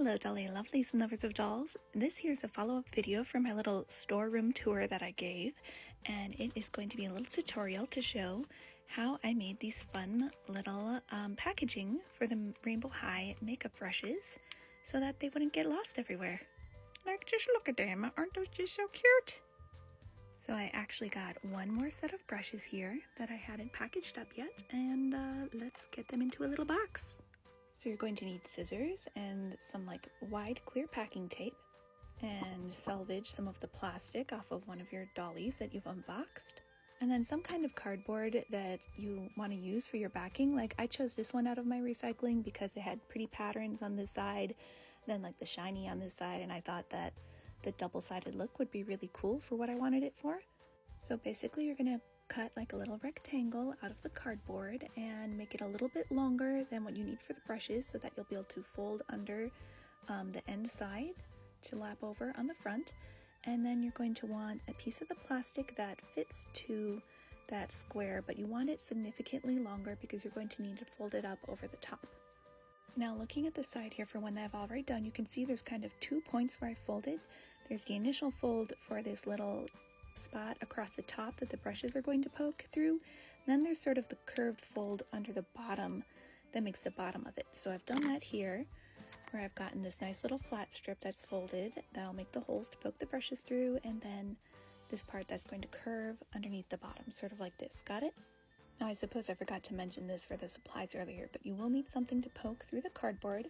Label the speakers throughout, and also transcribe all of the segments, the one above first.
Speaker 1: Hello Dolly Lovelies and lovers of dolls. This here's a follow-up video from my little storeroom tour that I gave, and it is going to be a little tutorial to show how I made these fun little packaging for the Rainbow High makeup brushes so that they wouldn't get lost everywhere. Like, just look at them, aren't those just so cute? So I actually got one more set of brushes here that I hadn't packaged up yet, and let's get them into a little box. So you're going to need scissors and some like wide clear packing tape, and salvage some of the plastic off of one of your dollies that you've unboxed, and then some kind of cardboard that you want to use for your backing. Like, I chose this one out of my recycling because it had pretty patterns on this side, then like the shiny on this side, and I thought that the double-sided look would be really cool for what I wanted it for. So basically you're going to cut like a little rectangle out of the cardboard and make it a little bit longer than what you need for the brushes so that you'll be able to fold under the end side to lap over on the front. And then you're going to want a piece of the plastic that fits to that square, but you want it significantly longer because you're going to need to fold it up over the top. Now, looking at the side here for one that I've already done, you can see there's kind of 2 points where I folded. There's the initial fold for this little spot across the top that the brushes are going to poke through. Then there's sort of the curved fold under the bottom that makes the bottom of it. So I've done that here, where I've gotten this nice little flat strip that's folded that'll make the holes to poke the brushes through, and then this part that's going to curve underneath the bottom, sort of like this. Got it? Now, I suppose I forgot to mention this for the supplies earlier, but you will need something to poke through the cardboard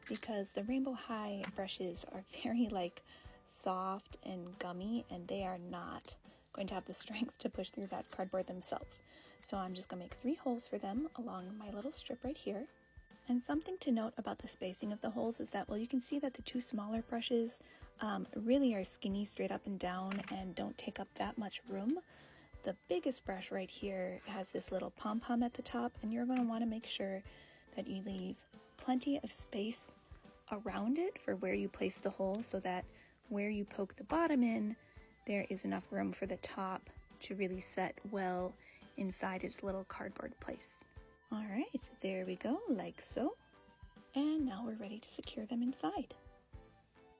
Speaker 1: because the Rainbow High brushes are very like soft and gummy, and they are not going to have the strength to push through that cardboard themselves. So I'm just gonna make 3 holes for them along my little strip right here. And something to note about the spacing of the holes is that, well, you can see that the 2 smaller brushes really are skinny straight up and down and don't take up that much room. The biggest brush right here has this little pom-pom at the top, and you're going to want to make sure that you leave plenty of space around it for where you place the hole, so that where you poke the bottom in, there is enough room for the top to really set well inside its little cardboard place. All right, there we go, like so. And now we're ready to secure them inside.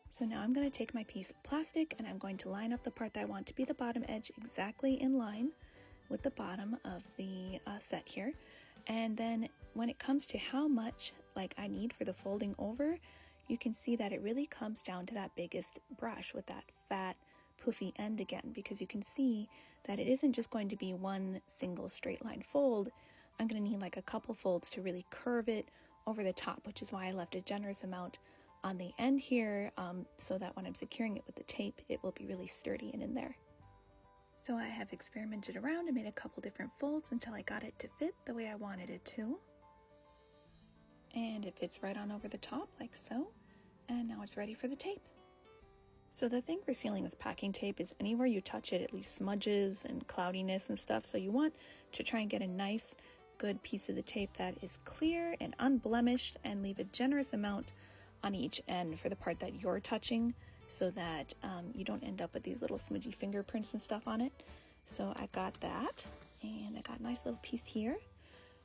Speaker 1: So now I'm going to take my piece of plastic and I'm going to line up the part that I want to be the bottom edge exactly in line with the bottom of the set here. And then when it comes to how much like I need for the folding over, you can see that it really comes down to that biggest brush with that fat poofy end again, because you can see that it isn't just going to be one single straight line fold. I'm going to need like a couple folds to really curve it over the top, which is why I left a generous amount on the end here, so that when I'm securing it with the tape, it will be really sturdy and in there. So I have experimented around and made a couple different folds until I got it to fit the way I wanted it to. And it fits right on over the top like so. And now it's ready for the tape. So the thing for sealing with packing tape is anywhere you touch it, it leaves smudges and cloudiness and stuff. So you want to try and get a nice, good piece of the tape that is clear and unblemished, and leave a generous amount on each end for the part that you're touching, so that you don't end up with these little smudgy fingerprints and stuff on it. So I got that, and I got a nice little piece here.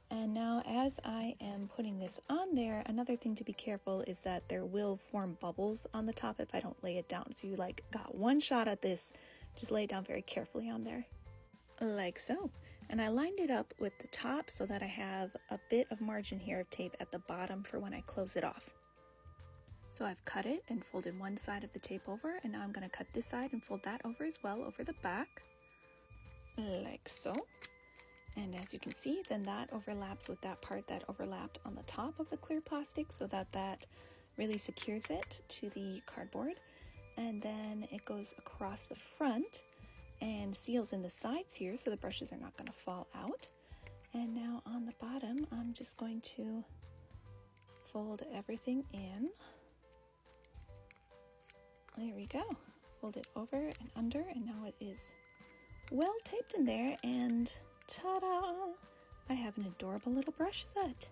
Speaker 1: And now as I am putting this on there, another thing to be careful is that there will form bubbles on the top if I don't lay it down. So you like got one shot at this, just lay it down very carefully on there, like so. And I lined it up with the top so that I have a bit of margin here of tape at the bottom for when I close it off. So I've cut it and folded one side of the tape over, and now I'm going to cut this side and fold that over as well, over the back, like so. And as you can see, then that overlaps with that part that overlapped on the top of the clear plastic, so that that really secures it to the cardboard. And then it goes across the front and seals in the sides here, so the brushes are not going to fall out. And now on the bottom, I'm just going to fold everything in. There we go. Fold it over and under, and now it is well taped in there, and ta-da! I have an adorable little brush set.